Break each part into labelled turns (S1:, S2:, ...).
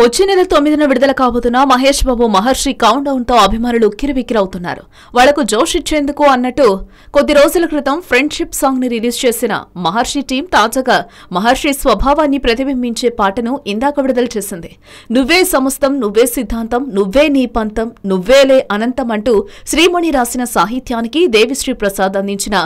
S1: వచ్చే నెల 9న విడుదల కాబోతున్న మహేష్ బాబు మహర్షి కౌంట్ డౌన్ తో అభిమానులు కిరిబిక్కిరవుతున్నారు. వాళ్లకు జోష్ ఇచ్చేందుకు అన్నట్టు కొద్ది రోజుల క్రితం ఫ్రెండ్షిప్ సాంగ్ ని రిలీజ్ చేసిన మహర్షి టీం తాజాగా మహర్షి స్వభావాన్ని ప్రతిబింబించే పాటను ఇందాక విడుదల చేసింది. నువ్వే సమస్తం, నువ్వే సిద్ధాంతం, నువ్వే నీ పంతం, నువ్వేలే అనంతం అంటూ శ్రీమణి రాసిన సాహిత్యానికి దేవిశ్రీ ప్రసాద్ అందించిన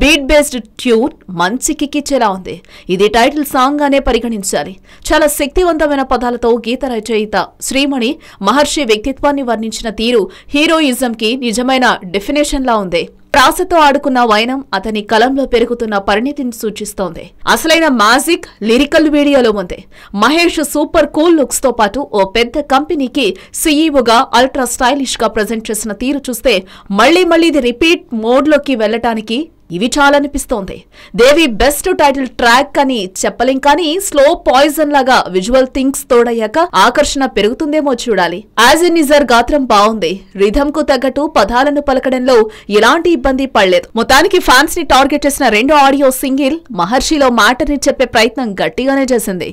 S1: బీట్ బేస్డ్ ట్యూన్ మంచి కిక్కిచ్చేలా ఉంది. ఇది టైటిల్ సాంగ్ గానే పరిగణించాలి. చాలా శక్తివంతమైన పదాలతో గీత రచయిత శ్రీమణి మహర్షి వ్యక్తిత్వాన్ని వర్ణించిన తీరు హీరోయిజం కి నిజమైన డెఫినేషన్ లా ఉంది. ప్రాసతో ఆడుకున్న వైనం అతని కలంలో పెరుగుతున్న పరిణితిని సూచిస్తోంది. అసలైన మ్యాజిక్ లిరికల్ వీడియోలో ఉంది. మహేష్ సూపర్ కూల్ లుక్స్ తో పాటు ఓ పెద్ద కంపెనీకి సీఈఓగా అల్ట్రా స్టైలిష్ గా ప్రెజెంట్ చేసిన తీరు చూస్తే మళ్లీ ఇది రిపీట్ మోడ్ లోకి వెళ్లటానికి ఇవి చాలనిపిస్తోంది. దేవి బెస్ట్ టైటిల్ ట్రాక్ అని చెప్పలేం, కానీ స్లో పాయిజన్ లాగా విజువల్ థింగ్స్ తోడయ్యాక ఆకర్షణ పెరుగుతుందేమో చూడాలి. యాజ్ ఎ నిజర్ గాత్రం బాగుంది. రిథమ్ కు తగ్గట్టు పదాలను పలకడంలో ఎలాంటి ఇబ్బంది పడలేదు. మొత్తానికి ఫ్యాన్స్ ని టార్గెట్ చేసిన రెండో ఆడియో సింగిల్ మహర్షిలో మ్యాటర్ ని చెప్పే ప్రయత్నం గట్టిగానే చేసింది.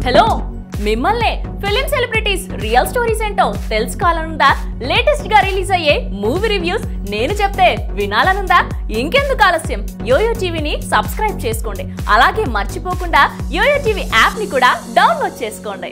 S2: హలో, మిమ్మల్నే ఫిలిం సెలబ్రిటీస్ రియల్ స్టోరీస్ ఏంటో తెలుసుకోవాలనుందా? లేటెస్ట్ గా రిలీజ్ అయ్యే మూవీ రివ్యూస్ నేను చెప్తే వినాలనుందా? ఇంకెందుకు ఆలస్యం, యోయో టీవీని సబ్స్క్రైబ్ చేసుకోండి. అలాగే మర్చిపోకుండా యోయో టీవీ యాప్ ని కూడా డౌన్లోడ్ చేసుకోండి.